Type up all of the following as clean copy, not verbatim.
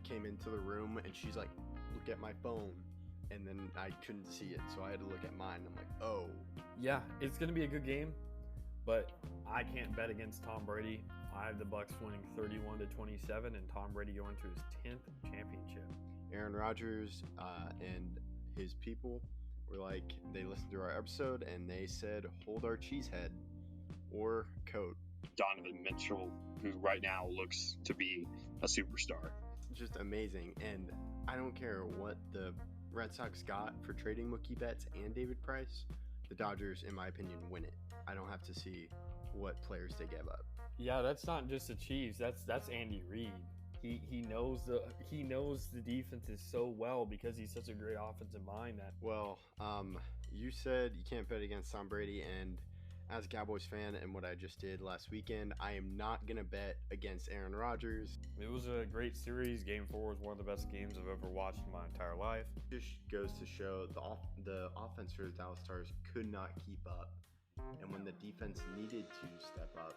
came into the room and she's like, look at my phone. And then I couldn't see it, so I had to look at mine. I'm like, oh. Yeah, it's going to be a good game, but I can't bet against Tom Brady. I have the Bucs winning 31-27 and Tom Brady going to his 10th championship. Aaron Rodgers and his people were like, they listened to our episode and they said, hold our cheesehead or coat. Donovan Mitchell, who right now looks to be a superstar. Just amazing. And I don't care what the Red Sox got for trading Mookie Betts and David Price. The Dodgers, in my opinion, win it. I don't have to see what players they gave up. Yeah, that's not just the Chiefs. That's Andy Reid. He knows the defenses so well because he's such a great offensive mind. Well, you said you can't bet against Tom Brady, and as a Cowboys fan and what I just did last weekend, I am not going to bet against Aaron Rodgers. It was a great series. Game 4 was one of the best games I've ever watched in my entire life. It just goes to show the offense for the Dallas Stars could not keep up. And when the defense needed to step up,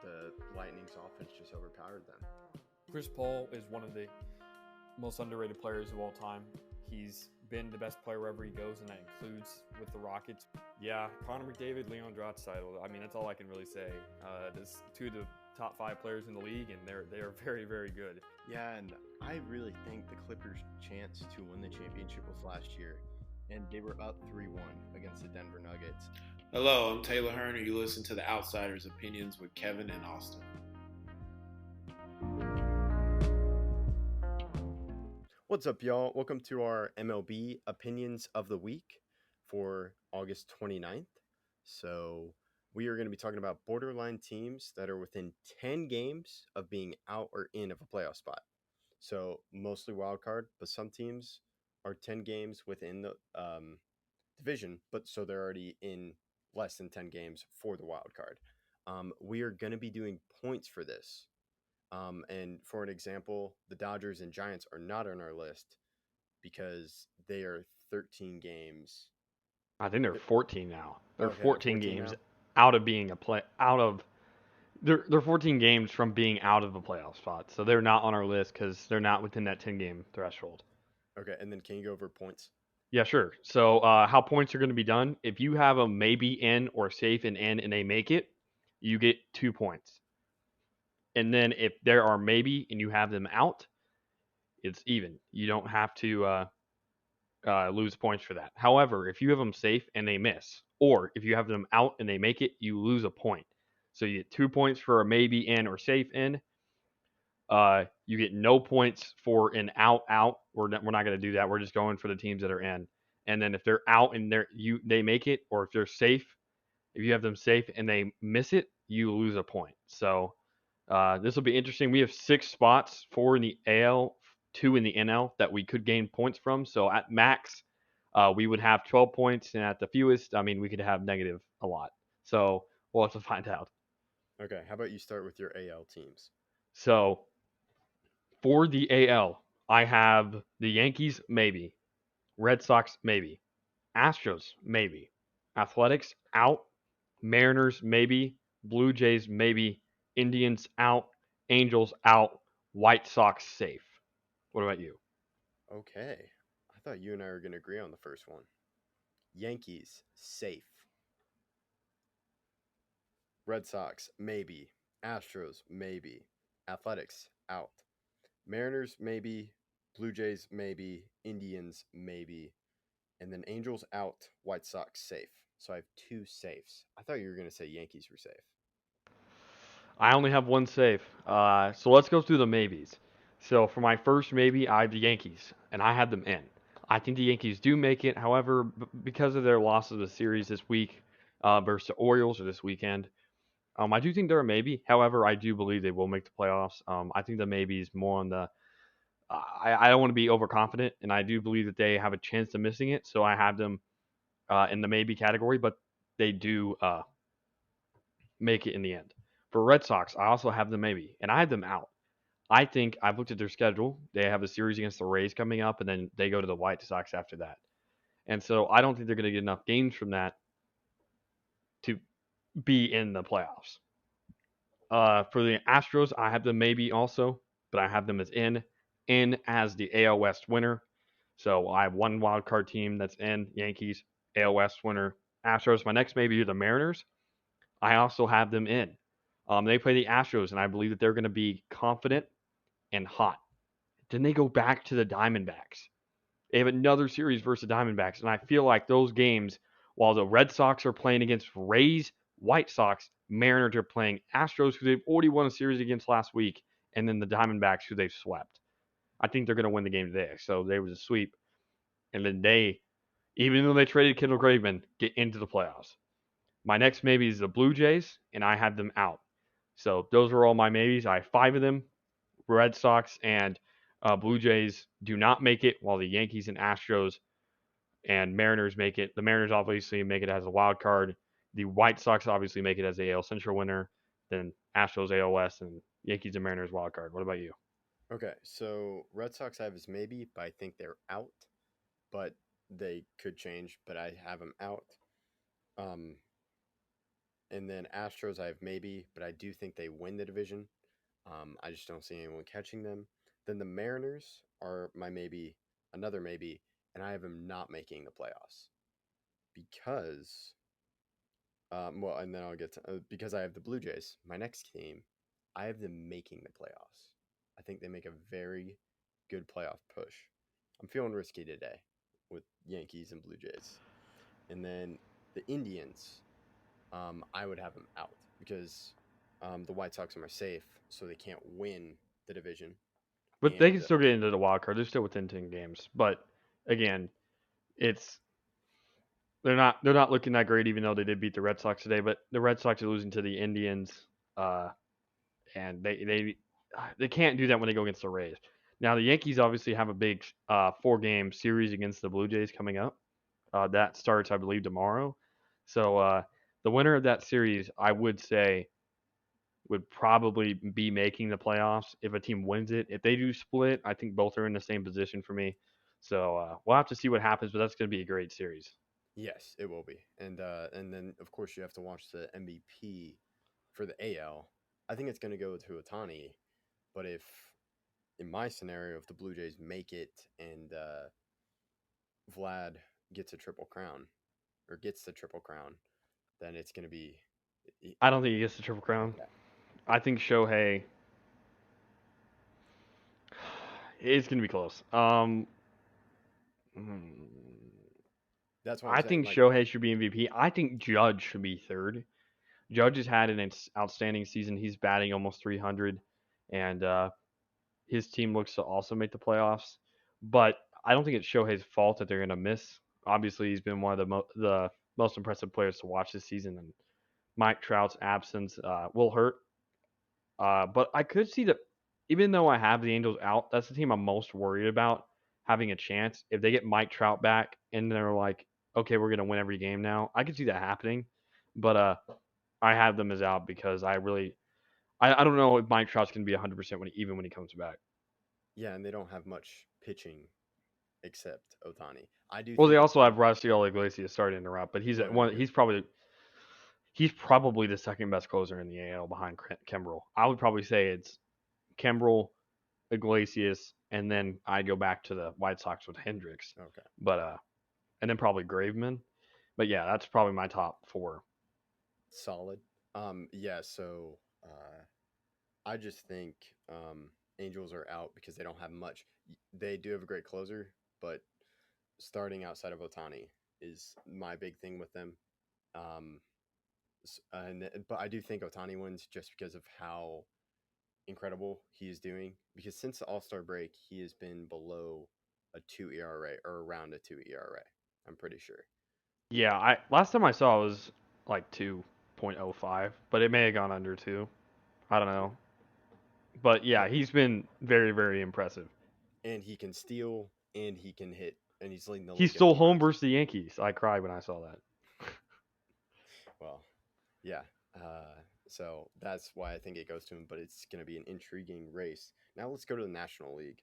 the Lightning's offense just overpowered them. Chris Paul is one of the most underrated players of all time. He's been the best player wherever he goes, and that includes with the Rockets. Yeah, Connor McDavid, Leon Draisaitl. I mean, that's all I can really say. There's 2 of the top 5 players in the league, and they are very, very good. Yeah, and I really think the Clippers' chance to win the championship was last year, and they were up 3-1 against the Denver Nuggets. Hello, I'm Taylor Hearn, and you listen to the Outsiders' Opinions with Kevin and Austin. What's up, y'all? Welcome to our MLB Opinions of the Week for August 29th. So we are going to be talking about borderline teams that are within 10 games of being out or in of a playoff spot. So mostly wild card, but some teams are 10 games within the division, but so they're already in less than 10 games for the wild card. We are going to be doing points for this. And for an example, the Dodgers and Giants are not on our list because they are 13 games. I think they're 14 now. They're Okay, 14 games now. out of being they're 14 games from being out of a playoff spot. So they're not on our list because they're not within that 10-game threshold. Okay, and then can you go over points? Yeah, sure. So how points are going to be done? If you have a maybe in or safe and in and they make it, you get 2 points. And then if there are maybe and you have them out, it's even. You don't have to lose points for that. However, if you have them safe and they miss, or if you have them out and they make it, you lose a point. So you get 2 points for a maybe in or safe in. You get no points for an out. We're not going to do that. We're just going for the teams that are in. And then if they're out and they make it, or if they're safe, if you have them safe and they miss it, you lose a point. So this will be interesting. We have 6 spots, 4 in the AL, 2 in the NL that we could gain points from. So at max, we would have 12 points, and at the fewest, I mean, we could have negative a lot. So we'll have to find out. Okay, how about you start with your AL teams? So for the AL, I have the Yankees, maybe. Red Sox, maybe. Astros, maybe. Athletics, out. Mariners, maybe. Blue Jays, maybe. Indians, out. Angels, out. White Sox, safe. What about you? Okay, I thought you and I were going to agree on the first one. Yankees, safe. Red Sox, maybe. Astros, maybe. Athletics, out. Mariners, maybe. Blue Jays, maybe. Indians, maybe. And then Angels, out. White Sox, safe. So I have 2 safes. I thought you were going to say Yankees were safe. I only have 1 safe. So let's go through the maybes. So for my first maybe, I have the Yankees, and I had them in. I think the Yankees do make it. However, because of their loss of the series this week versus the Orioles or this weekend, I do think they're a maybe. However, I do believe they will make the playoffs. I think the maybe is more on the I don't want to be overconfident, and I do believe that they have a chance of missing it. So I have them in the maybe category, but they do make it in the end. For Red Sox, I also have them maybe, and I have them out. I think I've looked at their schedule. They have a series against the Rays coming up, and then they go to the White Sox after that. And so I don't think they're going to get enough games from that to be in the playoffs. For the Astros, I have them maybe also, but I have them as in. in as the AL West winner. So I have one wild card team that's in Yankees, AL West winner, Astros. My next maybe are the Mariners. I also have them in. They play the Astros, and I believe that they're going to be confident and hot. Then they go back to the Diamondbacks. They have another series versus the Diamondbacks, and I feel like those games, while the Red Sox are playing against Rays, White Sox, Mariners are playing Astros, who they've already won a series against last week, and then the Diamondbacks, who they've swept. I think they're going to win the game today. So there was a sweep, and then they, even though they traded Kendall Graveman, get into the playoffs. My next maybe is the Blue Jays, and I have them out. So those are all my maybes. I have 5 of them. Red Sox and Blue Jays do not make it, while the Yankees and Astros and Mariners make it. The Mariners obviously make it as a wild card. The White Sox obviously make it as the AL Central winner. Then Astros AL West and Yankees and Mariners wild card. What about you? Okay, so Red Sox I have as maybe, but I think they're out. But they could change. But I have them out. Um, and then Astros I have maybe, but I do think they win the division. I just don't see anyone catching them. Then the Mariners are my maybe, another maybe, and I have them not making the playoffs because, well, and then I'll get to because I have the Blue Jays, my next team. I have them making the playoffs. I think they make a very good playoff push. I'm feeling risky today with Yankees and Blue Jays, and then the Indians. I would have them out because the White Sox are my safe, so they can't win the division. But they can And still get into the wild card. They're still within 10 games. But again, it's they're not looking that great, even though they did beat the Red Sox today. But the Red Sox are losing to the Indians, uh, and they can't do that when they go against the Rays. Now the Yankees obviously have a big 4-game series against the Blue Jays coming up. That starts, I believe, tomorrow. So the winner of that series, I would say, would probably be making the playoffs if a team wins it. If they do split, I think both are in the same position for me. So we'll have to see what happens, but that's going to be a great series. yes, it will be. And then of course you have to watch the MVP for the AL. I think it's going to go to Otani, but if in my scenario, if the Blue Jays make it and Vlad gets a triple crown or gets the triple crown, then it's going to be. I don't think he gets the Triple Crown. Yeah. I think Shohei it's going to be close. Hmm, That's what I'm I saying. think Like, Shohei should be MVP. I think Judge should be third. Judge has had an outstanding season. He's batting almost 300, and his team looks to also make the playoffs. But I don't think it's Shohei's fault that they're going to miss. Obviously, he's been one of the most impressive players to watch this season, and Mike Trout's absence will hurt. But I could see that even though I have the Angels out, that's the team I'm most worried about having a chance. If they get Mike Trout back and they're like, okay, we're going to win every game now, I could see that happening. But I have them as out because I don't know if Mike Trout's going to be 100% even when he comes back. yeah, and they don't have much pitching except Otani. I do Well, they think also have Otani. Rafael Iglesias starting to interrupt, but he's at Right, right, one. right. He's probably the second best closer in the AL behind Kimbrel. I would probably say it's Kimbrel, Iglesias, and then I'd go back to the White Sox with Hendricks. Okay. But and then probably Graveman. But yeah, that's probably my top 4. Solid. Yeah, so I just think Angels are out because they don't have much. They do have a great closer, but starting outside of Otani is my big thing with them. Um, but I do think Otani wins just because of how incredible he is doing. Because since the All Star break, he has been below a 2 ERA or around a 2 ERA. I'm pretty sure. Yeah, I last time I saw it was like 2.05, but it may have gone under 2. I don't Yeah. know. But Yeah. yeah, he's been very, very impressive. And he can steal and he can hit, and he's leading the He league in stole home home runs. versus the Yankees. I cried when I saw that. Well, yeah. So that's why I think it goes to him, but it's going to be an intriguing race. Now let's go to the National League.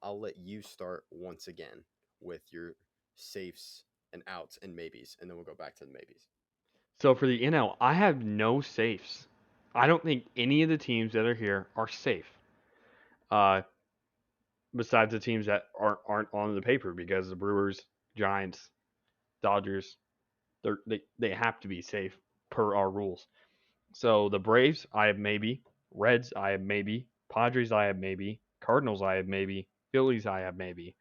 I'll let you start once again with your safes and outs and maybes, and then we'll go back to the maybes. So for the NL, I have no safes. I don't think any of the teams that are here are safe. Uh, besides the teams that aren't on the paper, because the Brewers, Giants, Dodgers, they have to be safe per our rules. So the Braves, I have maybe. Reds, I have maybe. Padres, I have maybe. Cardinals, I have maybe. Phillies, I have maybe.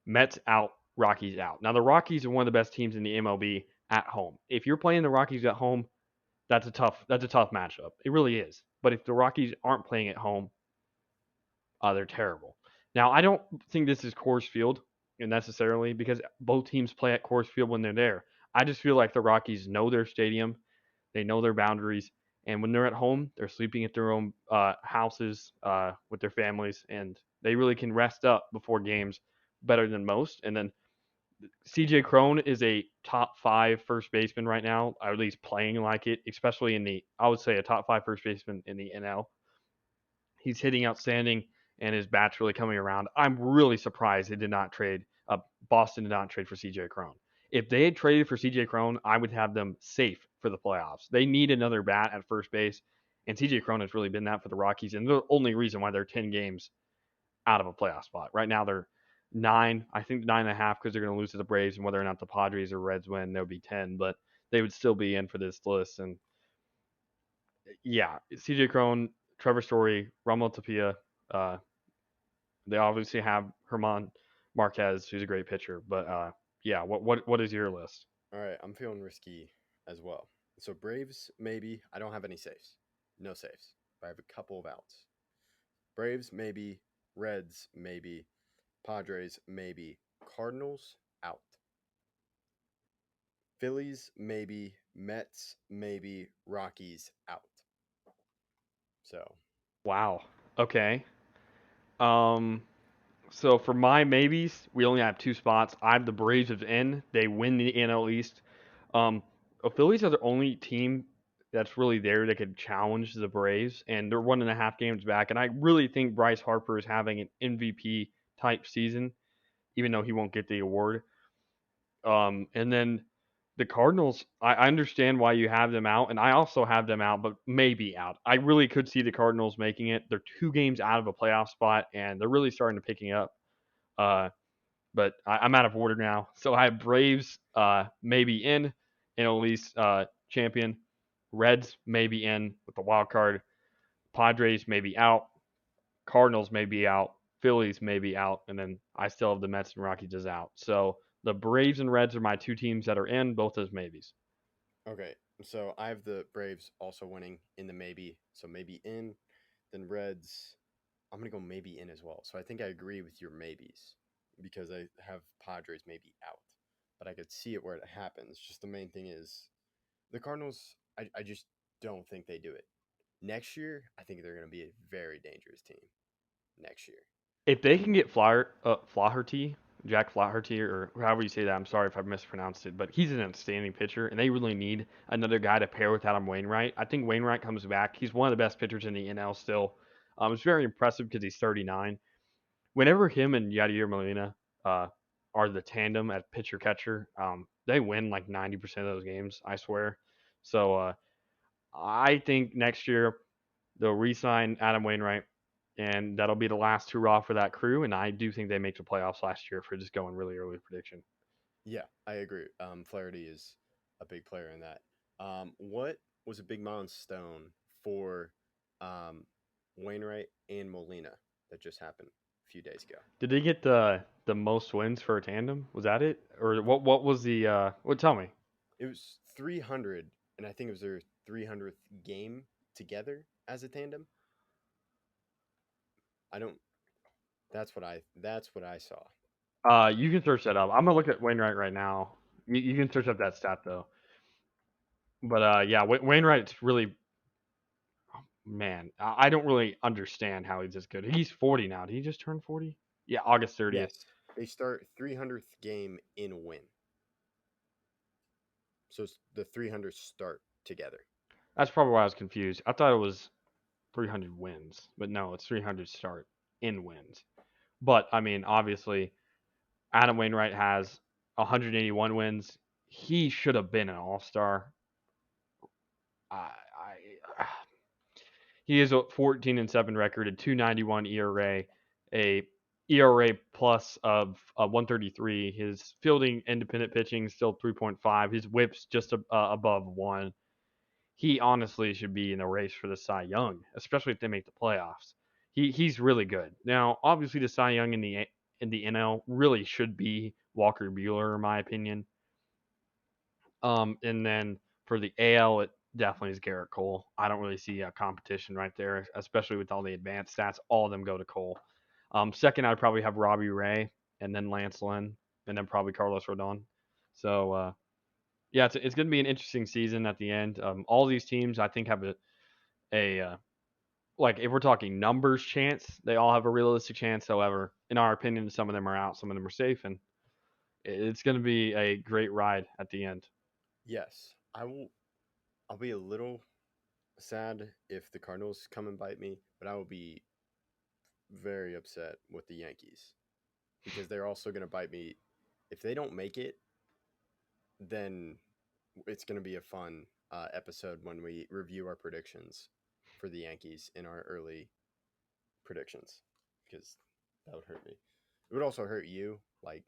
Mets out, Rockies out. Now the Rockies are one of the best teams in the MLB at home. If you're playing the Rockies at home, that's a tough matchup. It really is. But if the Rockies aren't playing at home, they're terrible. Now I don't think this is Coors Field necessarily, because both teams play at Coors Field when they're there. I just feel like the Rockies know their stadium, they know their boundaries, and when they're at home, they're sleeping at their own houses with their families, and they really can rest up before games better than most. And then CJ Crone is a top 5 first baseman right now, or at least playing like it, especially I would say a top 5 first baseman in the NL. He's hitting outstanding, and his bat's really coming around. I'm really surprised they did not trade. Boston did not trade for CJ Crone. If they had traded for CJ Crone, I would have them safe for the playoffs. They need another bat at first base, and CJ Crone has really been that for the Rockies, and the only reason why they're 10 games out of a playoff spot. Right now they're 9, I think 9.5, because they're going to lose to the Braves, and whether or not the Padres or Reds win, they'll be 10, but they would still be in for this list. And yeah, CJ Crone, Trevor Story, Romo Tapia. Uh, they obviously have Herman Marquez, who's a great pitcher. But yeah, what is your list? All right, I'm feeling risky as well. So Braves, maybe. I don't have any safes. No safes. But I have a couple of outs. Braves, maybe. Reds, maybe. Padres, maybe. Cardinals, out. Phillies, maybe. Mets, maybe. Rockies, out. So, Wow. Okay. Um. So for my maybes, we only have 2 spots. I have the Braves as in. They win the NL East. Um, the Phillies are the only team that's really there that could challenge the Braves, and they're 1.5 games back. And I really think Bryce Harper is having an MVP type season, even though he won't get the award. And then the Cardinals, I understand why you have them out, and I also have them out, but maybe out. I really could see the Cardinals making it. They're 2 games out of a playoff spot, and they're really starting to picking up. Uh, but I'm out of order now. So I have Braves maybe in at least champion. Reds maybe in with the wild card. Padres maybe out. Cardinals maybe out. Phillies maybe out. And then I still have the Mets and Rockies as out. So the Braves and Reds are my 2 teams that are in, both as maybes. okay. So I have the Braves also winning in the maybe. So maybe in. Then Reds, I'm going to go maybe in as well. So I think I agree with your maybes because I have Padres maybe out. But I could see it where it happens. Just the main thing is the Cardinals, I just don't think they do it. Next year, I think they're going to be a very dangerous team. Next year. If they can get Flaherty, Jack Flaherty, or however you say that, I'm sorry if I mispronounced it, but he's an outstanding pitcher, and they really need another guy to pair with Adam Wainwright. I think Wainwright comes back. He's one of the best pitchers in the NL still. It's very impressive because he's 39. Whenever him and Yadier Molina uh, are the tandem at pitcher catcher, they win like 90% of those games, I swear. So I think next year they'll re-sign Adam Wainwright, and that'll be the last hurrah for that crew. And I do think they make the playoffs last year for just going really early prediction. Yeah, I agree. Flaherty is a big player in that. What was a big milestone for Wainwright and Molina that just happened a few days ago? Did they get the most wins for a tandem? Was that it, or what was the? Well, tell me. It was 300, and I think it was their 300th game together as a tandem. I don't. That's what I saw. You can search that up. I'm gonna look at Wainwright right now. You can search up that stat though. But yeah, Wainwright's really, man. I don't really understand how he's this good. He's 40 now. Did he just turn 40? Yeah, August 30th. Yes, they start 300th game in win. So it's the 300 start together. That's probably why I was confused. I thought it was 300 wins, but no, it's 300 start in wins. But I mean, obviously, Adam Wainwright has 181 wins. He should have been an All Star. He is a 14-7 record, a 291 ERA, a ERA plus of 133. His fielding independent pitching is still 3.5. His whip's just above 1. He honestly should be in the race for the Cy Young, especially if they make the playoffs. He's really good. Now, obviously, the Cy Young in the NL really should be Walker Buehler, in my opinion. And then for the AL, it definitely is Garrett Cole. I don't really see a competition right there, especially with all the advanced stats. All of them go to Cole. Second, I'd probably have Robbie Ray, and then Lance Lynn, and then probably Carlos Rodon. So yeah, it's going to be an interesting season at the end. All these teams, I think, have a like if we're talking numbers chance, they all have a realistic chance. However, in our opinion, some of them are out, some of them are safe, and it's going to be a great ride at the end. Yes, I will. I'll be a little sad if the Cardinals come and bite me, but I will be very upset with the Yankees because they're also going to bite me. If they don't make it, then it's going to be a fun episode when we review our predictions for the Yankees in our early predictions because that would hurt me. It would also hurt you, like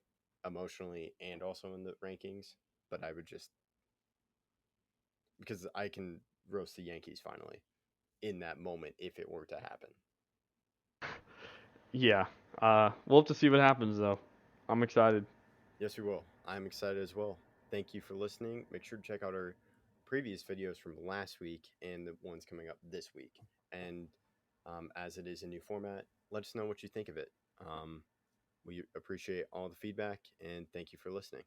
emotionally and also in the rankings, but I would just because I can roast the Yankees finally in that moment if it were to happen. Yeah, we'll have to see what happens though. I'm excited. Yes, we will. I'm excited as well. Thank you for listening. Make sure to check out our previous videos from last week and the ones coming up this week. And as it is a new format, let us know what you think of it. We appreciate all the feedback and thank you for listening.